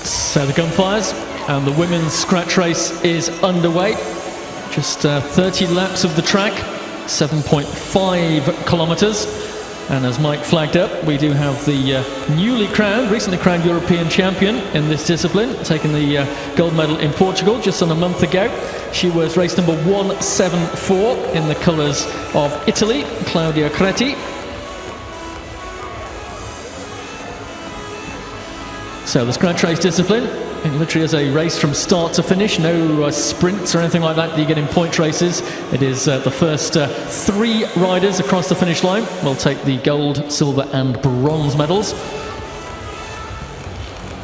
So the gun fires and the women's scratch race is underway. Just 30 laps of the track, 7.5 kilometers. And as Mike flagged up, we do have the recently crowned European champion in this discipline, taking the gold medal in Portugal just on a month ago. She was race number 174 in the colours of Italy, Claudia Creti. So the scratch race discipline, it literally is a race from start to finish, no sprints or anything like that you get in point races. It is the first 3 riders across the finish line will take the gold, silver and bronze medals.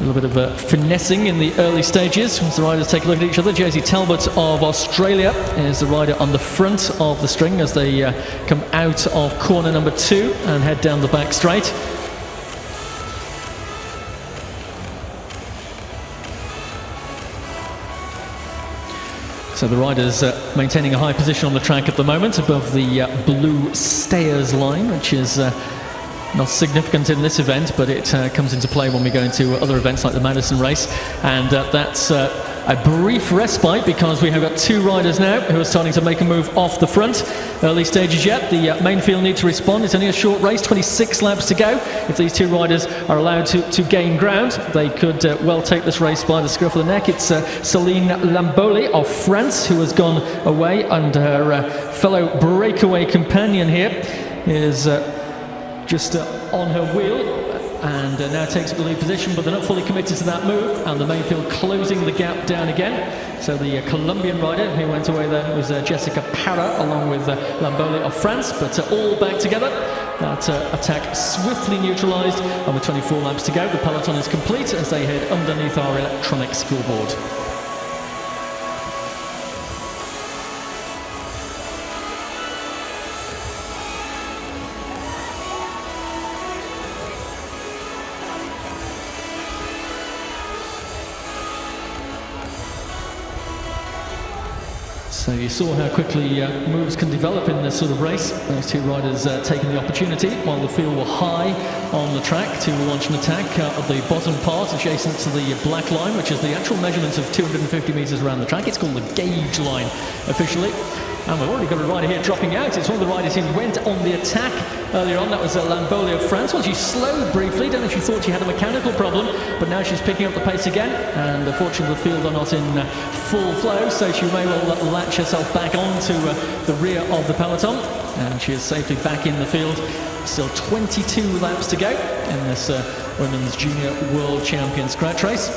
A little bit of finessing in the early stages as the riders take a look at each other. Josie Talbot of Australia is the rider on the front of the string as they come out of corner number 2 and head down the back straight. So the riders maintaining a high position on the track at the moment above the blue stayers line, which is not significant in this event, but it comes into play when we go into other events like the Madison race. And that's a brief respite because we have got 2 riders now who are starting to make a move off the front. Early stages yet, the main field need to respond. It's only a short race, 26 laps to go. If these 2 riders are allowed to gain ground, they could well take this race by the scruff of the neck. It's Céline Lamboli of France who has gone away, and her fellow breakaway companion here is just on her wheel and now takes the lead position, but they're not fully committed to that move, and the main field closing the gap down again. So the Colombian rider who went away there was Jessica Parra along with Lamboli of France, but all back together. That attack swiftly neutralised, and with 24 laps to go, the peloton is complete as they head underneath our electronic scoreboard. So you saw how quickly moves can develop in this sort of race. Those 2 riders taking the opportunity while the field were high on the track to launch an attack at the bottom part adjacent to the black line, which is the actual measurement of 250 metres around the track. It's called the gauge line officially. And we've already got a rider here dropping out. It's one of the riders who went on the attack earlier on. That was Lamboli of France. Well, she slowed briefly. Don't know if she thought she had a mechanical problem, but now she's picking up the pace again. And fortunately, the field are not in full flow, so she may well latch herself back onto the rear of the peloton. And she is safely back in the field. Still 22 laps to go in this Women's Junior World Champion scratch race.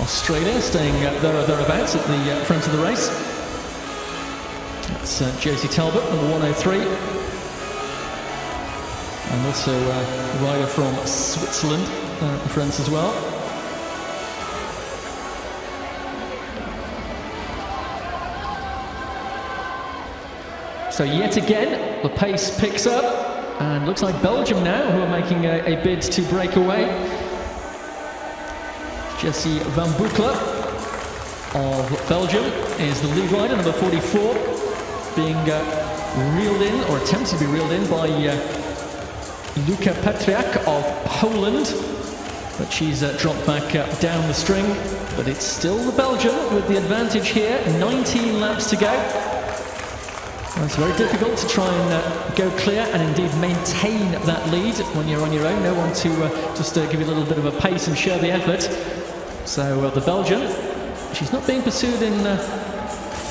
Australia staying thereabouts at the front of the race. That's Josie Talbot, number 103. And also a rider from Switzerland at the front as well. So yet again, the pace picks up, and looks like Belgium now who are making a bid to break away. Jessie Van Boekelen of Belgium is the lead rider, number 44, being reeled in, or attempted to be reeled in, by Luka Patriak of Poland. But she's dropped back down the string, but it's still the Belgian with the advantage here, 19 laps to go. Well, it's very difficult to try and go clear and indeed maintain that lead when you're on your own. No one to just give you a little bit of a pace and share the effort. So the Belgian, she's not being pursued in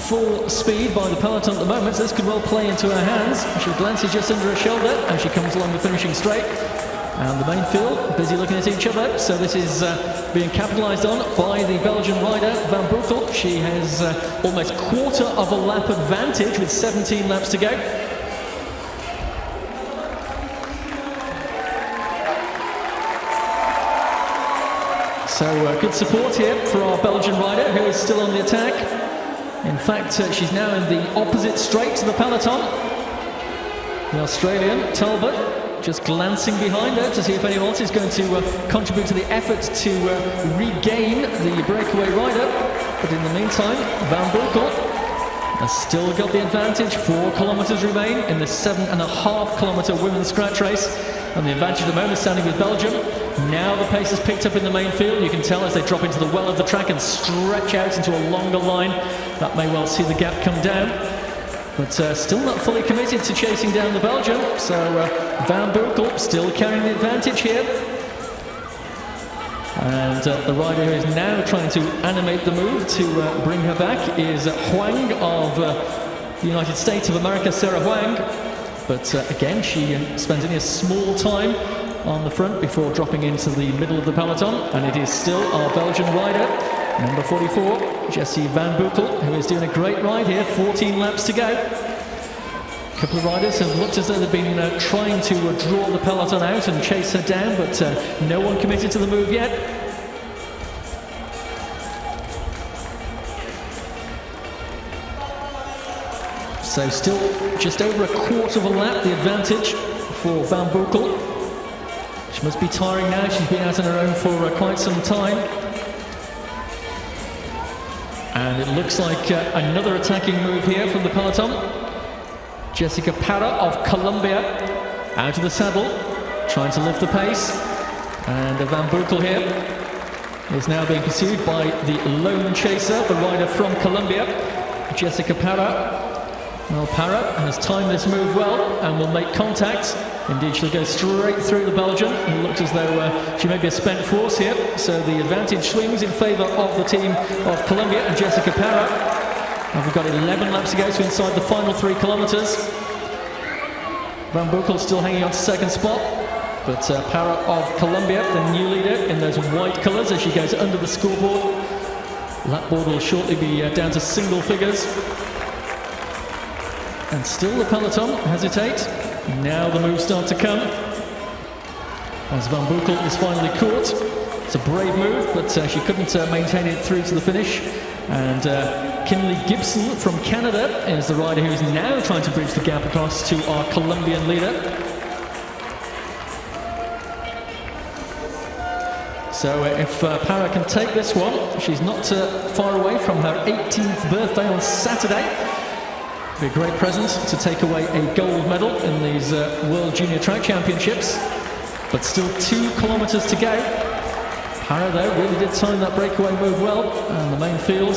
full speed by the peloton at the moment, so this could well play into her hands. She glances just under her shoulder as she comes along the finishing straight. And the main field busy looking at each other, so this is being capitalised on by the Belgian rider Van Boekel. She has almost quarter of a lap advantage with 17 laps to go. So good support here for our Belgian rider, who is still on the attack. In fact, she's now in the opposite straight to the peloton. The Australian, Talbot, just glancing behind her to see if anyone else is going to contribute to the effort to regain the breakaway rider. But in the meantime, Van Boekel has still got the advantage. 4 kilometers remain in the 7.5 kilometer women's scratch race. And the advantage at the moment is standing with Belgium. Now the pace is picked up in the main field. You can tell as they drop into the well of the track and stretch out into a longer line. That may well see the gap come down. But still not fully committed to chasing down the Belgian. So Van Boekel still carrying the advantage here. And the rider who is now trying to animate the move to bring her back is Huang of the United States of America, Sarah Huang. But again, she spends only a small time on the front before dropping into the middle of the peloton. And it is still our Belgian rider, number 44, Jessie Van Boekel, who is doing a great ride here, 14 laps to go. A couple of riders have looked as though they've been trying to draw the peloton out and chase her down, but no one committed to the move yet. So still just over a quarter of a lap, the advantage for Van Boekel. She must be tiring now. She's been out on her own for quite some time. And it looks like another attacking move here from the peloton. Jessica Parra of Colombia out of the saddle, trying to lift the pace. And Van Boekel here is now being pursued by the lone chaser, the rider from Colombia, Jessica Parra. Well, Parra has timed this move well and will make contact. Indeed, she'll go straight through the Belgian. It looks as though she may be a spent force here. So the advantage swings in favour of the team of Colombia and Jessica Parra. And we've got 11 laps to go, so inside the final 3 kilometres. Van Boekel still hanging on to second spot. But Parra of Colombia, the new leader, in those white colours as she goes under the scoreboard. Lap board will shortly be down to single figures. And still the peloton hesitate. Now the moves start to come. As Van Boekel is finally caught. It's a brave move, but she couldn't maintain it through to the finish. And Kinley Gibson from Canada is the rider who is now trying to bridge the gap across to our Colombian leader. So if Parra can take this one, she's not far away from her 18th birthday on Saturday. Be a great present to take away a gold medal in these World Junior Track Championships. But still 2 kilometres to go. Parra, though, really did time that breakaway move well, and the main field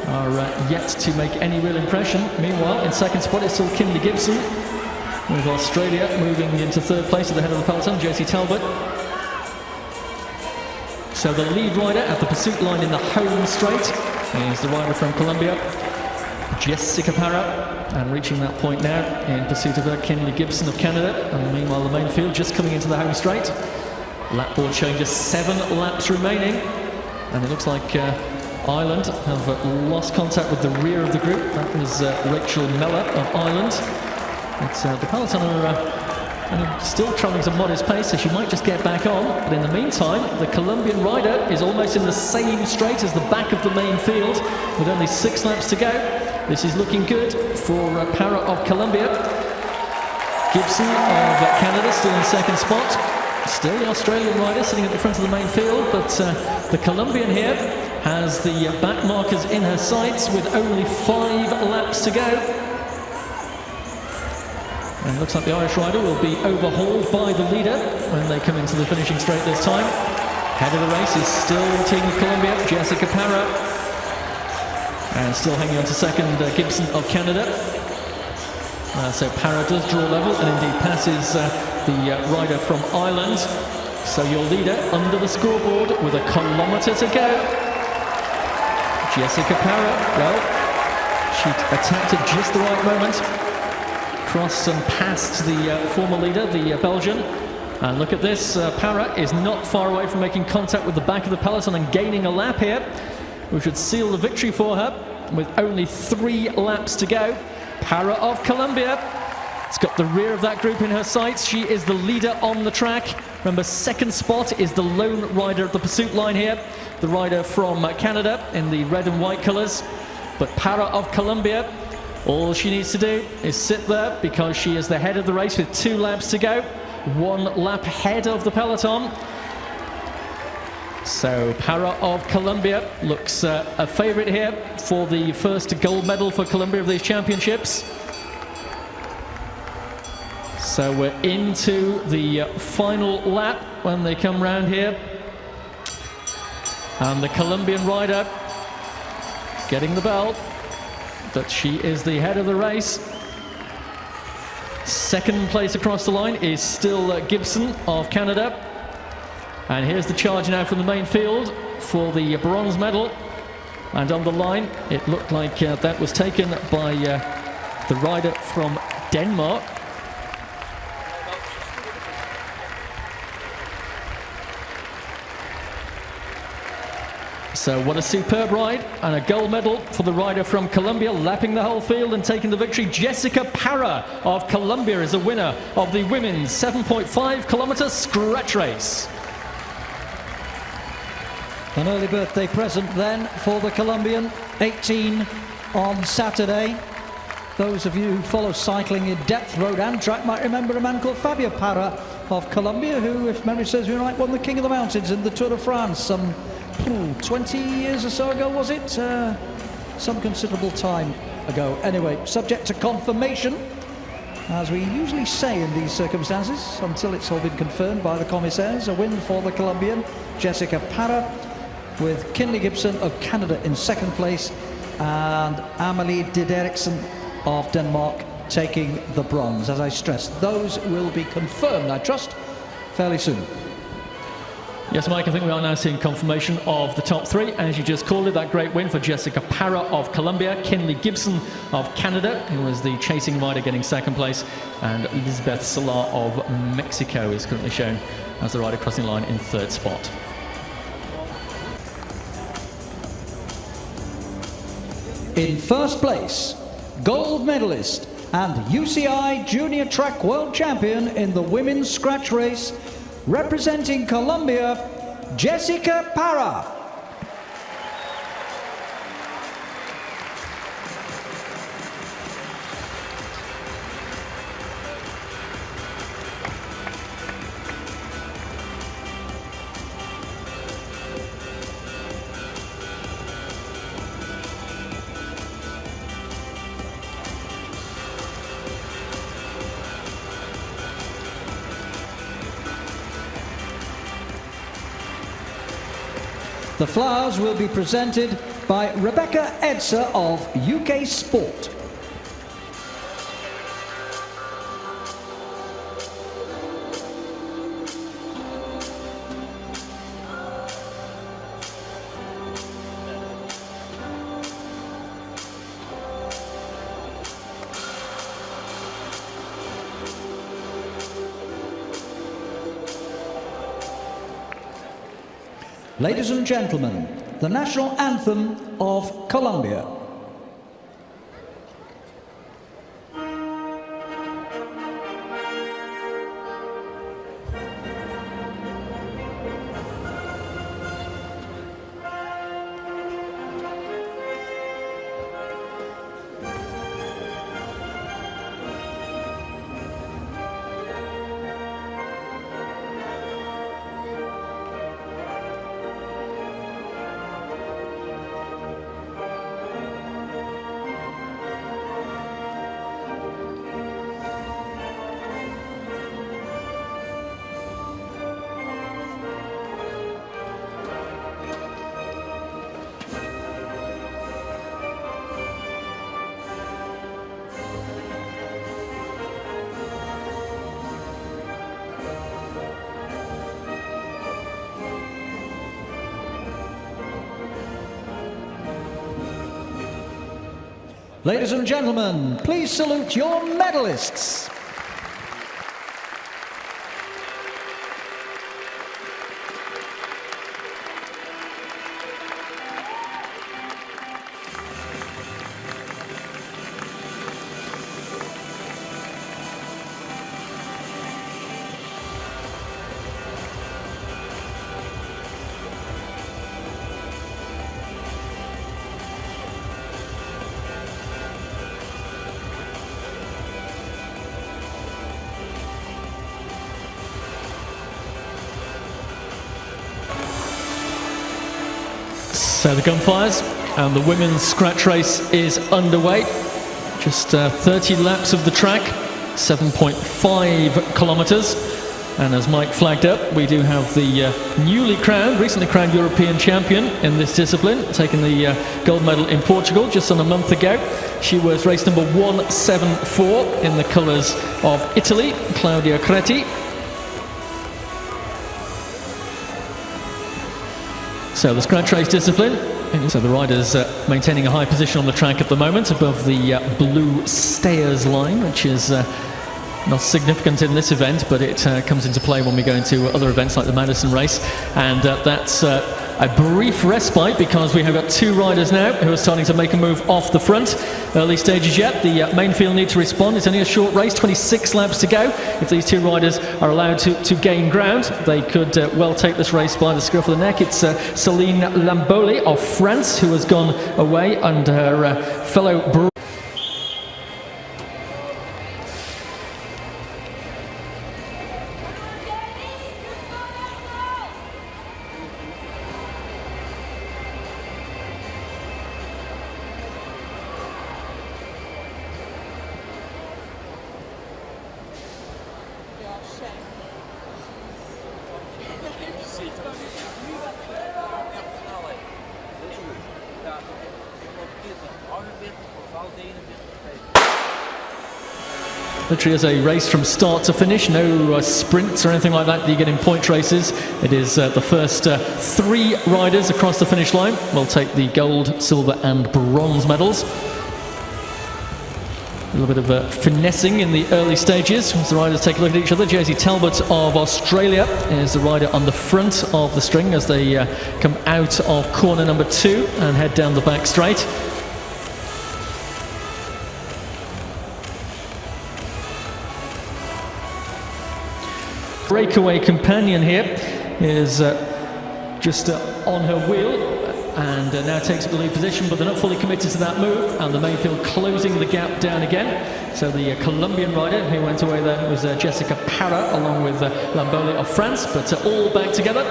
are yet to make any real impression. Meanwhile, in second spot is still Kinley Gibson, with Australia moving into third place at the head of the peloton, Josie Talbot. So the lead rider at the pursuit line in the home straight is the rider from Colombia, Jessica Parra, and reaching that point now in pursuit of her, Kinley Gibson of Canada. And meanwhile, the main field just coming into the home straight. Lap board showing just 7 laps remaining, and it looks like Ireland have lost contact with the rear of the group. That was Rachel Mellor of Ireland. It's the peloton are still travelling at a modest pace, so she might just get back on. But in the meantime, the Colombian rider is almost in the same straight as the back of the main field, with only 6 laps to go. This is looking good for Parra of Colombia. Gibson of Canada still in second spot. Still the Australian rider sitting at the front of the main field, but the Colombian here has the back markers in her sights with only 5 laps to go. And it looks like the Irish rider will be overhauled by the leader when they come into the finishing straight this time. Head of the race is still the team of Colombia, Jessica Parra. And still hanging on to second, Gibson of Canada. So Parra does draw level and indeed passes the rider from Ireland. So your leader under the scoreboard with a kilometre to go. Jessica Parra, well, she attacked at just the right moment. Crossed and passed the former leader, the Belgian. And look at this, Parra is not far away from making contact with the back of the peloton and gaining a lap here, which would seal the victory for her with only 3 laps to go. Parra of Colombia has got the rear of that group in her sights. She is the leader on the track. Remember, second spot is the lone rider at the pursuit line here, the rider from Canada in the red and white colours. But Parra of Colombia, all she needs to do is sit there because she is the head of the race with 2 laps to go, 1 lap ahead of the peloton. So Parra of Colombia looks a favourite here for the first gold medal for Colombia of these championships. So we're into the final lap when they come round here. And the Colombian rider getting the bell, but she is the head of the race. Second place across the line is still Gibson of Canada. And here's the charge now from the main field for the bronze medal. And on the line, it looked like that was taken by the rider from Denmark. So what a superb ride, and a gold medal for the rider from Colombia, lapping the whole field and taking the victory. Jessica Parra of Colombia is the winner of the women's 7.5 kilometer scratch race. An early birthday present then for the Colombian, 18 on Saturday. Those of you who follow cycling in depth, road and track, might remember a man called Fabio Parra of Colombia, who, if memory serves me right, won the King of the Mountains in the Tour de France some 20 years or so ago, was it? Some considerable time ago. Anyway, subject to confirmation, as we usually say in these circumstances, until it's all been confirmed by the commissaires. A win for the Colombian, Jessica Parra, with Kinley Gibson of Canada in second place, and Amelie Dideriksen of Denmark taking the bronze. As I stressed, those will be confirmed, I trust, fairly soon. Yes, Mike, I think we are now seeing confirmation of the top three. As you just called it, that great win for Jessica Parra of Colombia, Kinley Gibson of Canada, who was the chasing rider getting second place, and Elizabeth Salar of Mexico is currently shown as the rider crossing the line in third spot. In first place, gold medalist and UCI Junior Track World Champion in the women's scratch race, representing Colombia, Jessica Parra. The flowers will be presented by Rebecca Edser of UK Sport. Ladies and gentlemen, the national anthem of Colombia. Ladies and gentlemen, please salute your medalists. So the gun fires and the women's scratch race is underway. Just 30 laps of the track, 7.5 kilometres. And as Mike flagged up, we do have the recently crowned European champion in this discipline, taking the gold medal in Portugal just on a month ago. She was race number 174 in the colours of Italy, Claudia Creti. So the scratch race discipline. So the rider's maintaining a high position on the track at the moment above the blue stayers line, which is not significant in this event, but it comes into play when we go into other events like the Madison race. And that's a brief respite because we have got two riders now who are starting to make a move off the front. Early stages yet, the main field need to respond. It's only a short race, 26 laps to go. If these two riders are allowed to gain ground, they could well take this race by the scruff of the neck. It's Céline Lamboli of France who has gone away, and her fellow literally as a race from start to finish, no sprints or anything like that you get in point races. It is the first three riders across the finish line will take the gold, silver and bronze medals. A little bit of finessing in the early stages as the riders take a look at each other. Josie Talbot of Australia is the rider on the front of the string as they come out of corner number 2 and head down the back straight. Breakaway companion here is just on her wheel and now takes up the lead position, but they're not fully committed to that move, and the main field closing the gap down again. So the Colombian rider who went away there was Jessica Parra along with Lamboli of France, but all back together.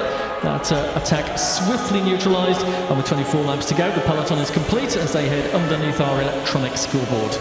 That attack swiftly neutralised, and with 24 laps to go the peloton is complete as they head underneath our electronic scoreboard.